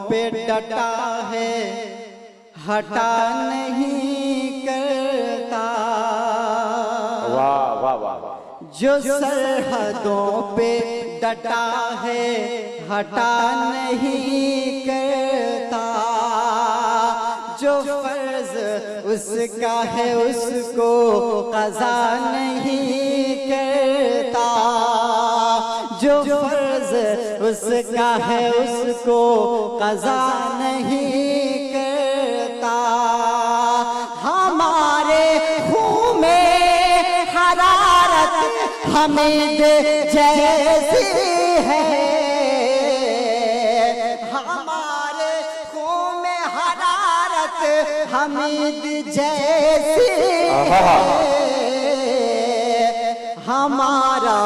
पे डटा है, हटा नहीं करता। वाह वाह वाह वाह। जो सरहदों पे डटा है, हटा नहीं करता। जो फर्ज उसका है, उसको क़ज़ा नहीं करता। जो फर्ज उसका है, उसको क़ज़ा नहीं करता। हमारे खून में हरारत हमीद जैसी है। हमारे खून में हरारत हमीद जैसी है। हमारा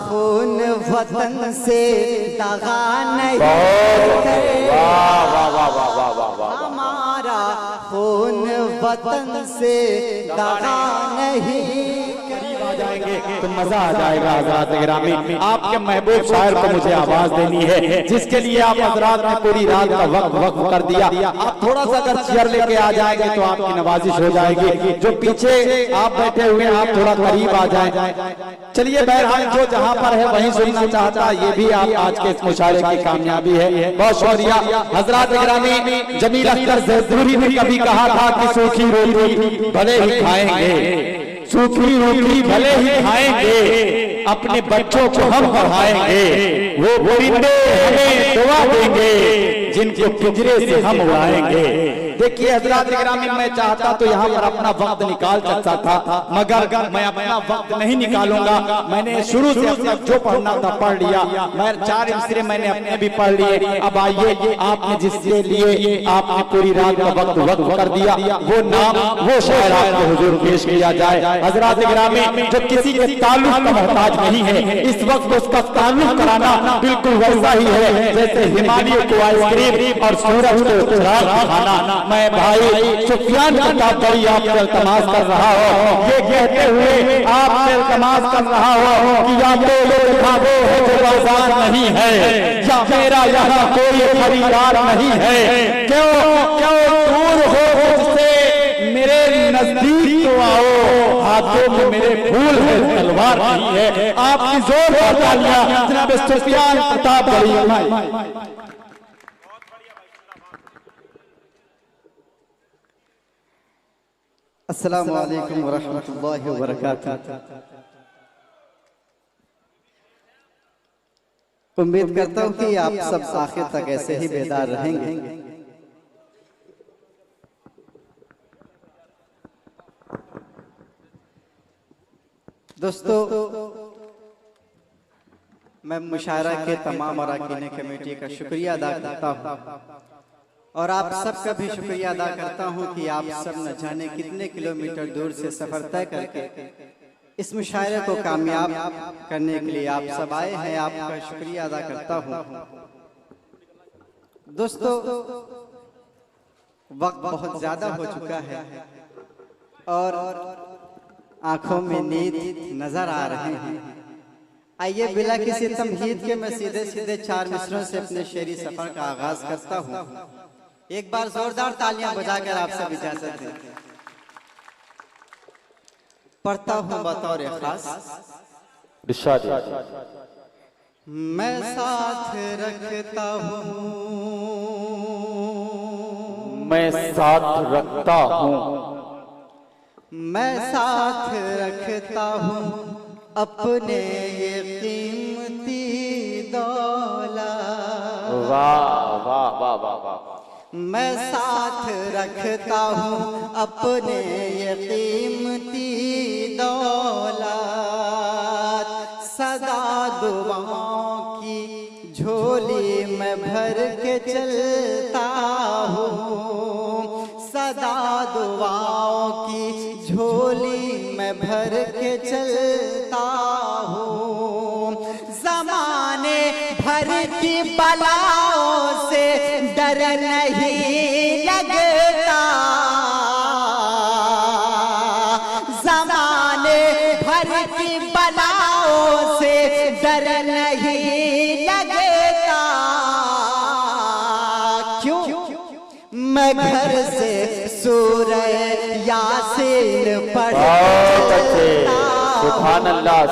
खून वतन से दगा नहीं करता। हमारा खून वतन से दगा नहीं जाएंगे तो मजा आ जाएगा। हज़रात गिरामी, आपके महबूब शायर को मुझे आवाज देनी है, जिसके लिए आप हज़रात ने पूरी रात का वक्त कर दिया। आप थोड़ा सा अगर चेयर लेके आ जाएंगे तो आपकी नवाजिश हो जाएगी। जो पीछे आप बैठे हुए हैं, आप थोड़ा करीब आ जाएं। चलिए, बहरहाल जो जहां पर है वहीं सुनना चाहता है, ये भी आप आज के इस मुशायरे की कामयाबी है। बहुत शुक्रिया। हज़रात गिरामी, जमील अख्तर ज़ैदूरी ने कभी कहा था कि सूखी रोटी भले ही खाएंगे, सूखी रोटी भले ही खाएंगे, अपने बच्चों को हम पढ़ाएंगे। वो परिंदे हमें दुआ देंगे, जिनको पिंजरे से हम उड़ाएंगे। देखिए हज़रात गिरामी, मैं चाहता तो यहाँ पर अपना वक्त निकाल सकता था, मगर मैं अपना वक्त नहीं निकालूंगा। मैंने शुरू से अब तक जो पढ़ना था पढ़ लिया। मैं 4 मिसरे मैंने अपने भी पढ़ लिए। अब आइए, आपने जिसके लिए आपने पूरी रात का वक्त कर दिया, वो नाम, वो शायर आपके हुजूर पेश किया जाए। हज़रात गिरामी, जो किसी के ताल्लुक का मोहताज नहीं है, इस वक्त उसका ताल्लुक कराना बिल्कुल वैसा ही है जैसे हिमालय को आइसक्रीम और सूरज को चिराग दिखाना। मैं भाई सुफियान का बड़ी आपसे इल्तमास कर रहा हो, ये कहते हुए आपसे इल्तमास कर रहा हो कि या तो ये खाबो है जो बाजार नहीं है, या मेरा यहाँ कोई खरीदार नहीं है। क्यों क्यों दूर हो मुझसे, मेरे नजदीक तो आओ। हाथों में मेरे फूल है, तलवार नहीं है। आपकी जोर और तालियां जनाब सुफियान किताब बड़ी। अस्सलामु अलैकुम वरहमतुल्लाहि वबरकातुहू। उम्मीद करता हूँ कि आप सब आखिर तक ऐसे ही बेदार रहेंगे। दोस्तों, मैं मुशायरा के तमाम अरकान कमेटी का शुक्रिया अदा करता हूँ, और आप सबका भी शुक्रिया अदा करता हूं कि आप सब न जाने कितने किलोमीटर दूर से सफर तय करके इस मुशायरे को कामयाब करने के लिए आप सब आए हैं। आपका शुक्रिया अदा करता हूं। दोस्तों, वक्त बहुत ज्यादा हो चुका है और आंखों में नींद नजर आ रहे हैं। आइए, बिला किसी तमहीद के मैं सीधे सीधे 4 मिसरों से अपने शेरी सफर का आगाज करता हूँ। एक बार जोरदार तालियां बजाकर आप सब इजाजत दें। पढ़ता हूँ बतौर खास। मैं साथ रखता हूँ, मैं साथ रखता हूँ, मैं साथ रखता हूँ अपने ये कीमती दौलत। वाह वाह वाह वाह वाह। मैं साथ रखता हूँ अपने ये कीमती दौलत। सदा दुआओं की झोली में भर के चलता हूँ। सदा दुआओं की झोली में भर के चलता हूँ। ज़माने भर की बलाओं से डर नहीं लगता। ज़माने भर की बलाओं से डर नहीं लगता। क्यों मैं घर से सूरह यासीन पढ़ बहुत अच्छे, सुभान अल्लाह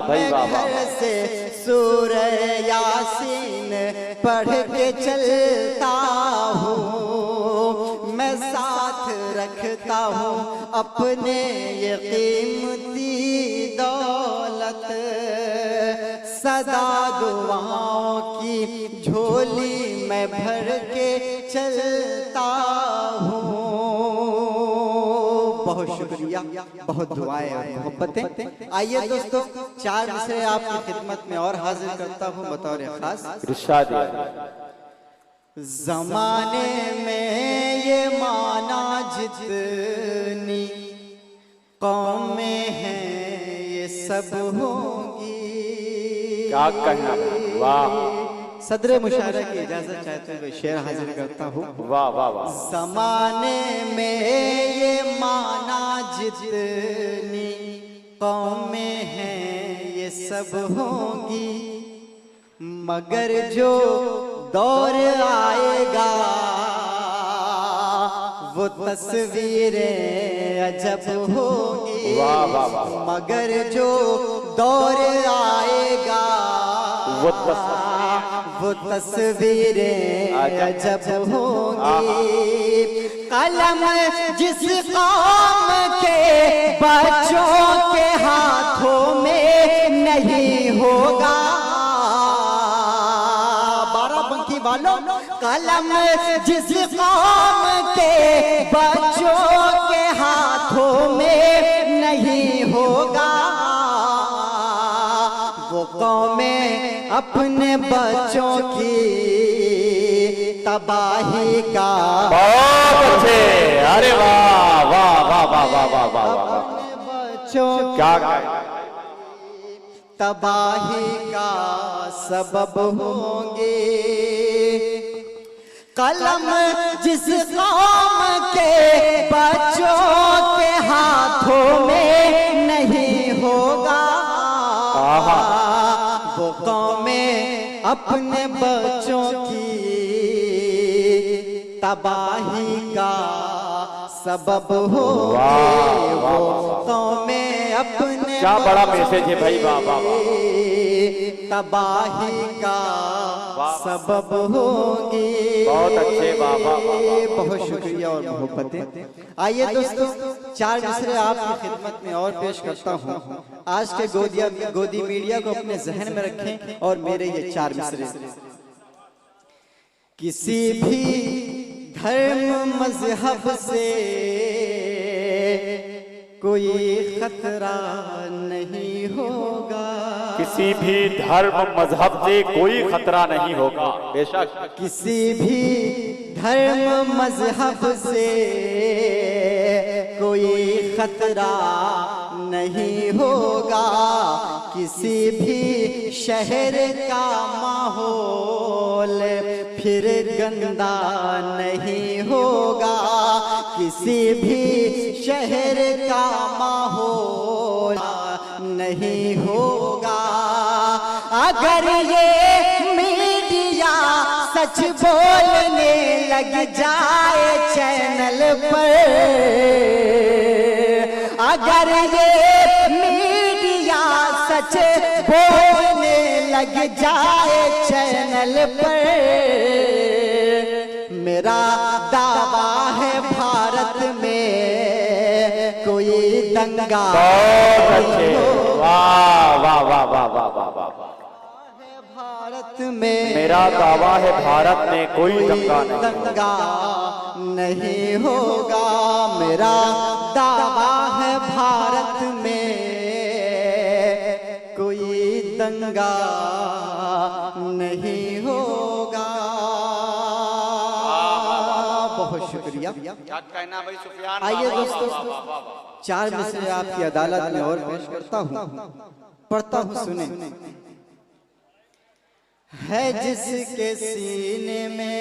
भाई वाह वाह। घर से सूरह यासीन पढ़ के चलता हूँ, मैं साथ रखता हूँ अपने ये कीमती दौलत, सदा दुआओं की झोली मैं भर के चलता हूँ। बहुत शुक्रिया, बहुत दुआएं और मोहब्बतें। आइए दोस्तों, 4 मिसरे आपकी खिदमत में और हाजिर करता हूँ बतौर खास। इरशाद ज़माने में ये माना जितनी कौमें हैं ये सब होंगी। क्या कहना, वाह। सदर मुशायरा की इजाजत चाहते हुए शेर हाजिर करता हूँ। वाह वाह वाह। ज़माने में ये माना जितनी कौमें हैं ये सब होंगी, मगर जो दौर आएगा वो तस्वीरें अजब होगी। वाह वाह वाह। मगर जो दौर आएगा वो तस्वीरें अजब होंगी। कलम जिस कौम के बच्चों के हाथों में नहीं होगा, बाराबंकी वालों, कलम जिस कौम के बच्चों के हाथों में नहीं होगा, वो कौमें अपने बच्चों की तबाही का। बहुत अच्छे, अरे वाह वाह वाह वाह वाह वाह वाह वाह। अपने बच्चों क्या तबाही का सबब होंगे। कलम जिस कौम के बच्चों के हाथों में नहीं होगा, वो कौमें अपने बच्चों की तबाही का सबब होंगे। वो कौमें अपने क्या बड़ा मैसेज है भाई, वाह वाह वाह। तबाही का सबब होगी। बहुत अच्छे, वाह वाह वाह। बहुत शुक्रिया और मोहब्बतें। आइए दोस्तों, 4 मिसरे आपकी खिदमत में और पेश करता हूँ। आज के गोदी मीडिया को अपने जहन में रखें और मेरे ये 4 मिसरे। किसी भी धर्म मजहब से कोई खतरा नहीं होगा, किसी भी धर्म मजहब से कोई खतरा नहीं होगा, बेशक। किसी भी धर्म मजहब से कोई खतरा नहीं होगा, किसी भी शहर का माहौल फिर गंदा नहीं होगा, किसी भी शहर का माहौल नहीं होगा। अगर ये मीडिया सच बोलने लग जाए चैनल पर, अगर ये मीडिया सच बोलने लग जाए चैनल पर, मेरा दावा है भारत में कोई दंगा। बहुत अच्छे, वाह वाह वाह वाह वाह वाह वाह। भारत में मेरा दावा है भारत में कोई दंगा नहीं होगा। मेरा दावा है भारत में कोई दंगा नहीं होगा। बहुत शुक्रिया। क्या कहना भाई सुफियान। आइए दोस्तों, 4 मिसरे आपकी अदालत में और पेश करता हूँ, पढ़ता हूँ, सुने। है जिसके सीने में,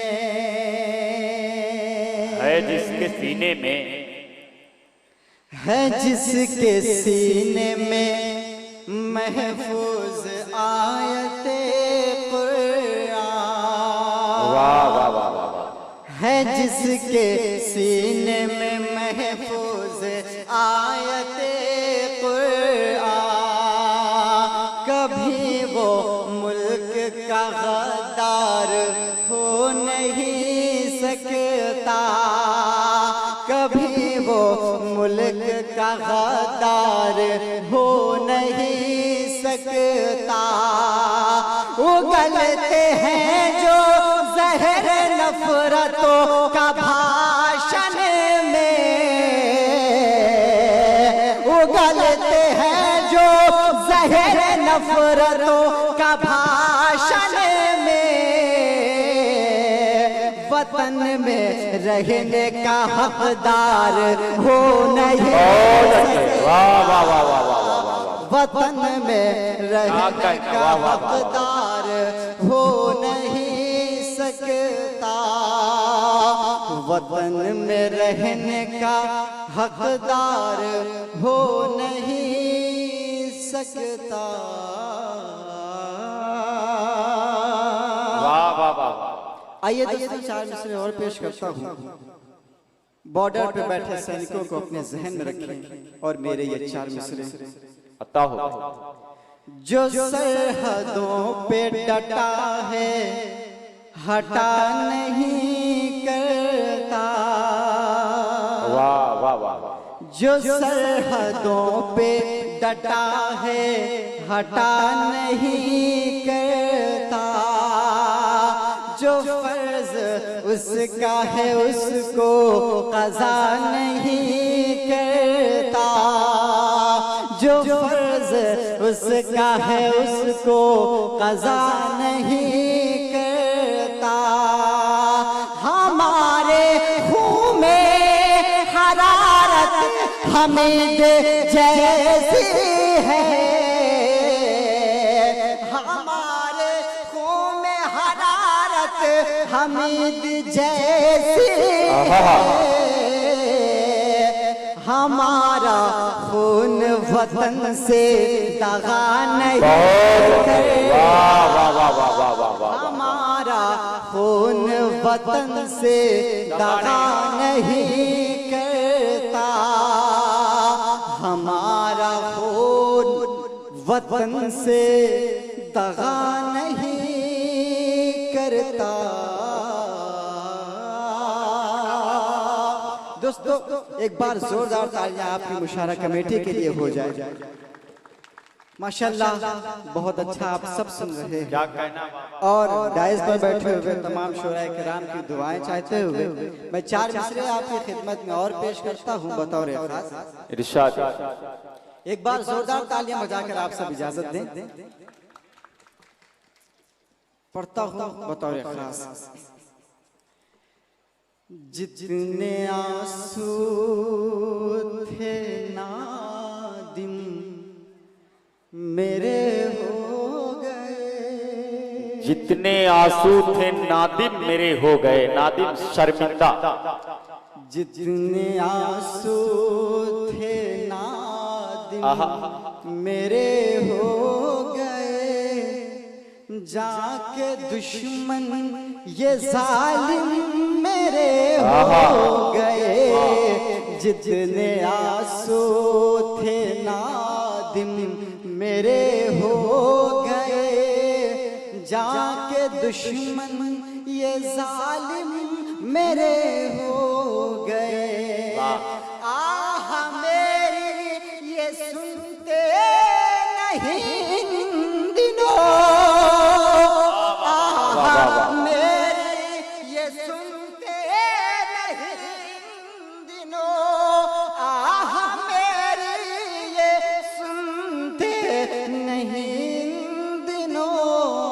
है जिसके सीने में, है जिसके सीने में महफूज आयते कुरान। वाह वाह वाह वाह। है जिसके सीने में महफूज आयते कुरान, कभी वो मुल्क का गद्दार हो नहीं सकता, कभी वो मुल्क का गद्दार हो नहीं सकता। उगलते हैं जो जहर नफरतों का भाषण में, उगलते हैं जो जहर नफरतों का भाषण में, वतन में रहने का हकदार हो नहीं वतन में रहने का हकदार हो नहीं सकता, वतन में रहने का हकदार हो नहीं सकता। आइए दोस्तों, चार मिसरे और पेश करता हूँ। बॉर्डर पे बैठे सैनिकों को अपने जहन में रखें और मेरे ये चार मिसरे अता हो। जो सरहदों पे डटा है हटा नहीं करता, वाह वाह वाह। जो सरहदों पे डटा है हटा नहीं करता, जो फर्ज उसका है उसको क़ज़ा नहीं करता, जो फर्ज उसका है उसको क़ज़ा नहीं करता। हमारे खून में हरारत हमीद जैसी है, हमारे खून में हरारत हमीद जैसी है, हमारा खून वतन से दगा नहीं करता, हमारा खून वतन से दगा नहीं करता, हमारा खून वतन से दगा नहीं करता। दोस्तों एक बार जोरदार तालियां आपकी मुशारा कमेटी के लिए हो जाए। माशाल्लाह बहुत अच्छा आप सब सुन रहे हैं और डाइस पर बैठे हुए तमाम शोराए किराम की दुआएं चाहते हुए मैं चार मिसरे आपकी खिदमत में और पेश करता हूं बतौर खास। इरशाद। एक बार जोरदार तालियां बजाकर आप सब इजाजत दें। पढ़ता हूं बतौर खास। जितने आंसू थे नादिम मेरे हो गए, जितने आंसू थे नादिम मेरे हो गए, नादिम शर्मिंदा। जितने आंसू थे नादिम मेरे हो गए, जाके दुश्मन ये जालिम मेरे हो गए, जितने आंसू थे नादिम मेरे हो गए, जाके दुश्मन ये जालिम मेरे हो गए। आह मेरी ये सुनते नहीं इन दिनों, आह मेरी ये सुनते नहीं इन दिनों, आह मेरी ये सुनते नहीं इन दिनों,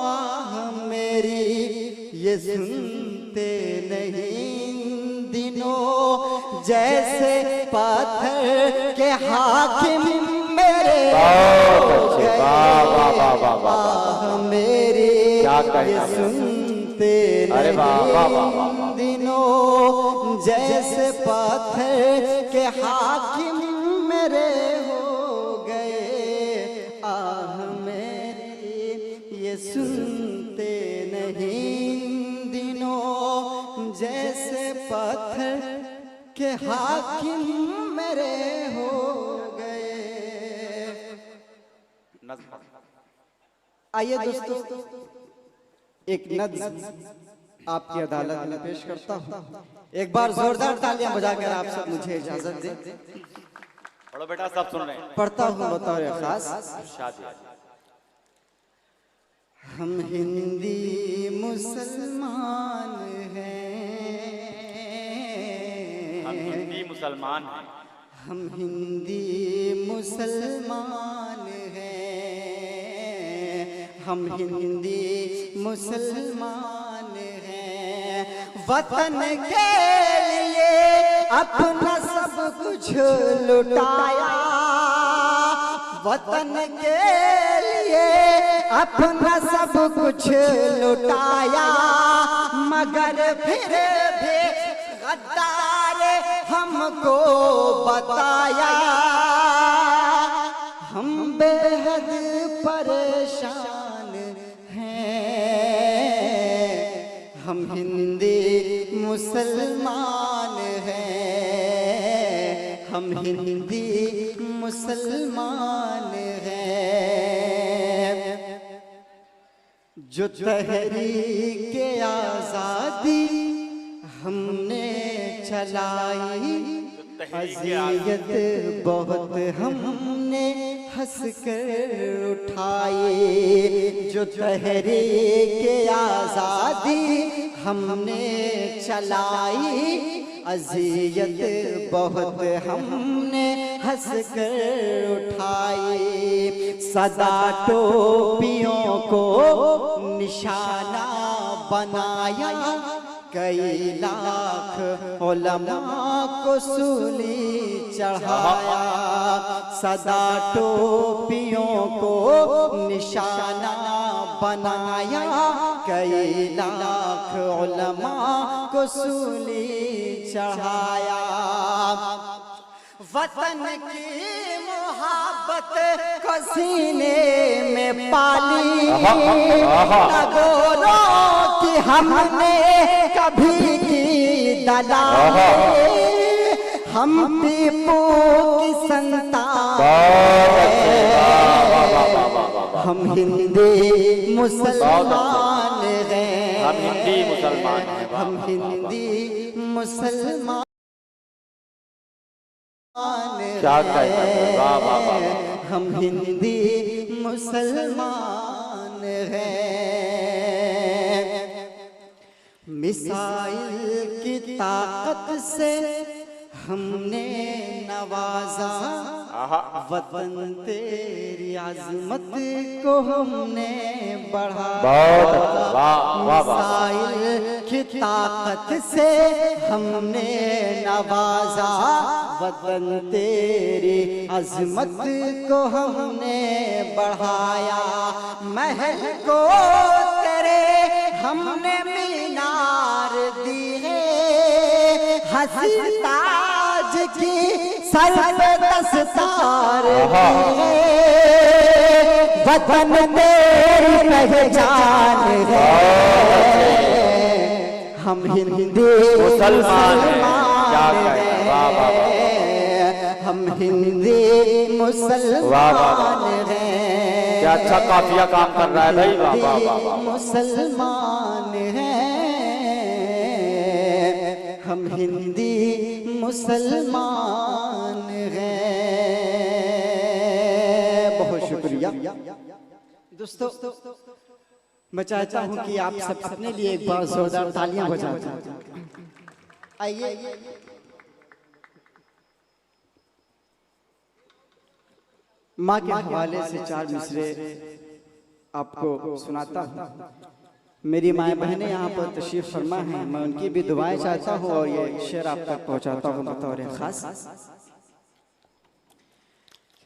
आह मेरी ये सुनते नहीं इन दिनों, जैसे पत्थर के हाकिम मेरे मेरी ये सुनते नहीं दिनों, जैसे पत्थर के हाकिम मेरे हो गए, आह मेरी ये सुनते नहीं दिनों, जैसे पत्थर के हाकिम मेरे हो गए। आइए दोस्तों, एक नज़्म आपकी अदालत में पेश करता हूँ। एक बार जोरदार तालियां बजाकर आप सब मुझे इजाजत दें। पढ़ो बेटा, सब सुन रहे हैं। पढ़ता हूँ बतौर खास। हम हिंदी मुसलमान हैं, हम हिंदी मुसलमान हैं, हम हिंदी मुसलमान हैं, हम हिंदी मुसलमान हैं। वतन के लिए अपना सब कुछ लुटाया, वतन के लिए अपना सब कुछ लुटाया, मगर फिर भी गद्दार हमको बताया। हम बेहद परेशान हैं, हम हिंदी मुसलमान हैं, हम हिंदी मुसलमान हैं। जो तहरीक आज़ादी हमने चलाई, अज़ियत बहुत हमने हंस कर उठाई। जो तहरीक आज़ादी हमने चलाई, अज़ियत बहुत हमने हंस कर उठाई। सदा टोपियों को निशाना बनाया, कई लाख उलमा को सूली चढ़ाया। सदा टोपियों को निशाना बनाया, कई लाख उलमा को सूली चढ़ाया। वतन की मोहब्बत को सीने में पाली, नगोरों की हमने कभी की दलाली। हम टीपू की संतान, हम हिंदी मुसलमान हैं, हम हिंदी मुसलमान हैं, हम हिंदी मुसलमान। क्या कहते हैं, वाह वाह वाह। हम हिंदी मुसलमान हैं। मिसाइल की ताकत से हमने नवाजा, वतन तेरी अज़मत को हमने बढ़ाया। मिसाइल की ताकत से हमने नवाजा, वतन तेरी अज़मत को हमने बढ़ाया। महल को तेरे हमने मीनार दी है, हंसी ताज की सर पे दस्तार दी है। वतन तेरी पहचान है, हम हिंदी मुसलमान हैं, हम हिंदी मुसलमान हैं। क्या अच्छा काफिया काम कर रहा है भाई, वाह वाह वाह। मुसलमान हैं, हम हिंदी मुसलमान हैं। बहुत शुक्रिया दोस्तों। मैं चाहता हूं कि आप सब अपने लिए एक बार जोरदार तालियां बजा दें। आइए माँ के हवाले से चार मिसरे आपको सुनाता हूँ। मेरी माए बहनें यहाँ पर तशरीफ फरमा हैं, मैं उनकी भी दुआएं चाहता हूँ और ये शेर आप तक पहुँचाता हूँ बतौर खास।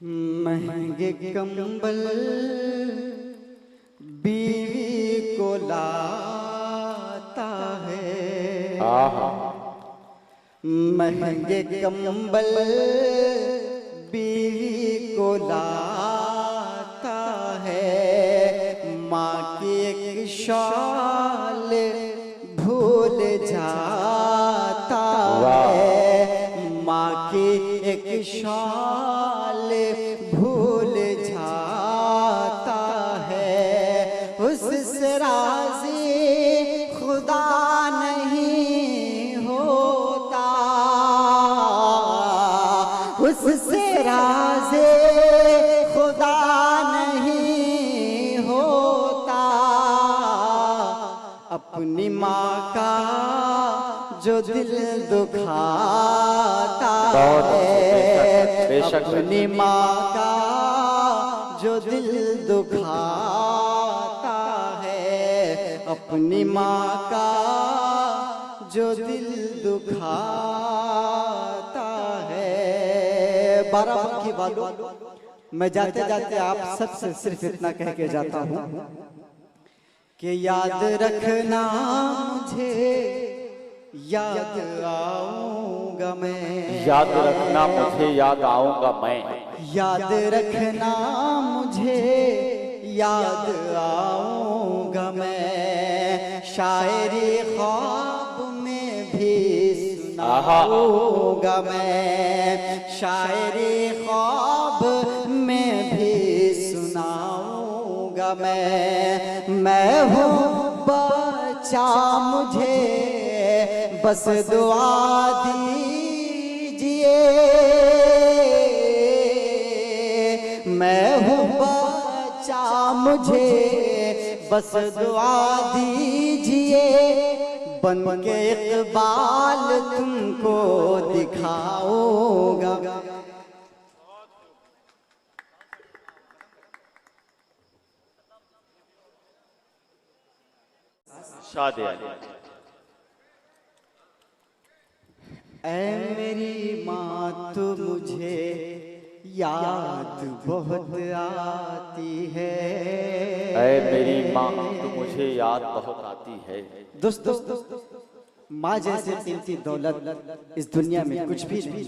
महंगे कंबल बीवी को लाता है, महंगे कंबल बीवी को लाता है। माँ की एक शॉल भूल जाता एक शाल भूल जाता है, उससे राज़ी खुदा नहीं होता, उससे राज़ी खुदा नहीं होता। अपनी माँ का जो दिल दुखाता है, अपनी माँ का जो दिल दुखाता है, अपनी माँ का जो दिल दुखाता है। बाराबंकी वालों, मैं जाते जाते आप सबसे सिर्फ इतना कह के जाता हूँ कि याद रखना मुझे, याद आऊंगा मैं, याद रखना मुझे, याद आऊंगा मैं, याद रखना मुझे, याद आऊंगा मैं। शायरी ख्वाब में भी सुनाऊंगा मैं, शायरी ख्वाब में भी सुनाऊंगा मैं हूँ बच्चा मुझे बस दुआ दीजिए, मैं हूँ बच्चा मुझे बस दुआ दीजिए, बन के इकबाल तुमको दिखाऊंगा। शादिया ऐ मेरी माँ तो मुझे याद बहुत आती है, ऐ मेरी माँ तो मुझे याद बहुत आती है। दोस्तों, माँ जैसे कीमती दौलत इस दुनिया में कुछ भी नहीं।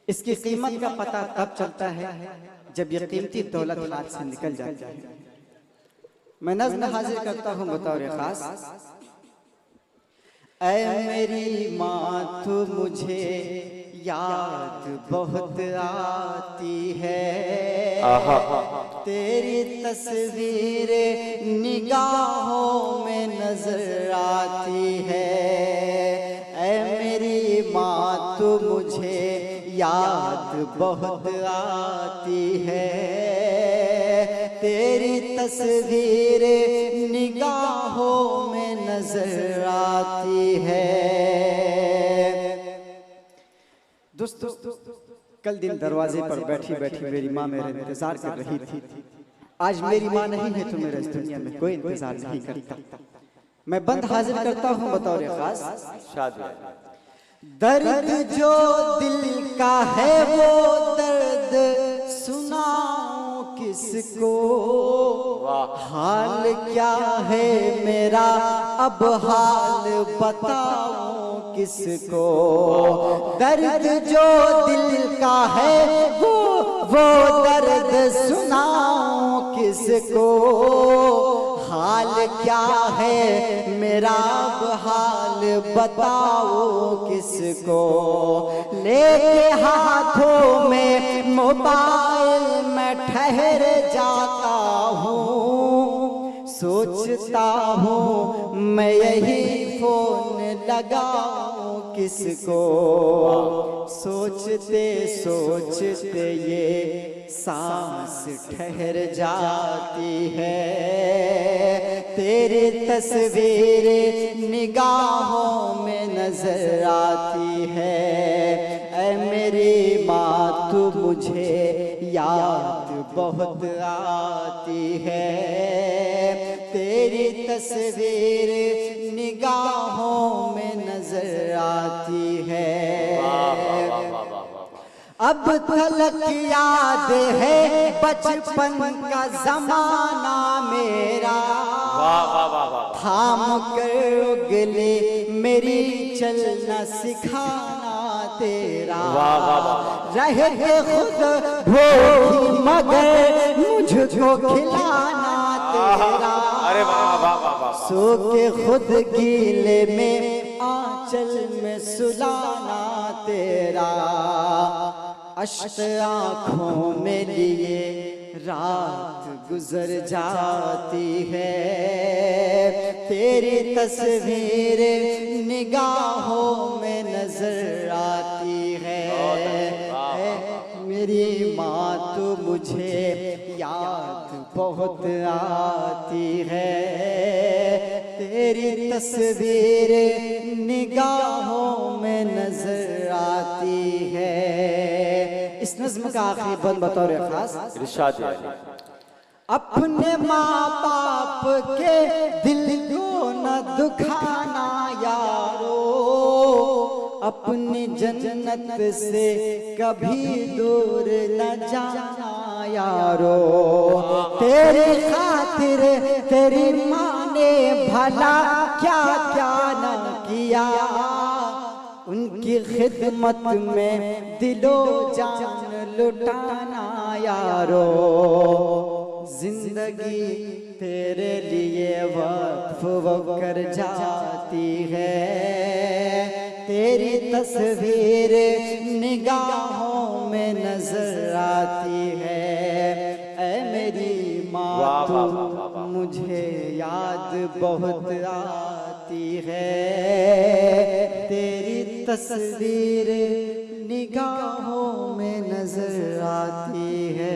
इसकी कीमत का पता तब चलता है जब ये कीमती दौलत हाथ से निकल जाती है। मैं नज़्म हाजिर करता हूँ बतौर खास। ऐ मेरी माँ तू मुझे याद बहुत आती है, तेरी तस्वीर निगाहों में नजर आती है। ऐ मेरी माँ तू मुझे याद बहुत आती है, तेरी तस्वीर निगाहों में नजर आती है। दोस्तों, कल दिन दरवाजे पर बैठी बैठी मेरी माँ मेरा इंतजार कर रही थी। आज मेरी माँ नहीं है तो मेरा इस दुनिया में कोई इंतजार नहीं करता। मैं बंद हाजिर करता हूँ बतौर खास। दर्द जो दिल का है वो दर्द सुनाऊं किसको, हाल क्या है मेरा अब हाल बताऊं किसको। दर्द जो दिल का है वो दर्द सुनाऊं किसको, हाल क्या है मेरा अब हाल बताओ किसको। लेके हाथों में मोबाइल में ठहर जाता हूँ, सोचता हूँ मैं यही फोन लगाऊं किसको। सोचते सोचते ये सांस ठहर जाती है, तेरी तस्वीर निगाहों में नजर आती है। ऐ मेरी माँ तू मुझे याद बहुत आती है, तेरी तस्वीर निगाहों में नजर आती है। अब तलक याद है बचपन का जमाना मेरा, थाम कर उगले मेरी चलना सिखाना तेरा। रह के खुद भूखी मगर मुझको खिलाना तेरा, सो के खुद गीले में आंचल में सुलाना तेरा। अश्क आँखों में लिए रात गुजर जाती है, तेरी तस्वीर निगाहों में नजर आती है। मेरी माँ तो मुझे याद बहुत आती है, तेरी तस्वीर निगाहों में नजर आती है। इस नज़्म का आखिरी बंद बतौर खास इरशाद है। अपने माँ बाप के दिल को न दुखाना यारो, अपनी जन्नत से कभी दूर न जाना यारो। तेरी खातिर तेरी माँ ने भला क्या क्या न किया, उनकी खिदमत में दिलो जान लुटाना यारो। जिंदगी तेरे लिए वक्फ कर जाती है, तेरी तस्वीर निगाहों में नजर आती है। ऐ मेरी माँ तू मुझे याद बहुत आती है, तेरी तस्वीर निगाहों में नजर आती है।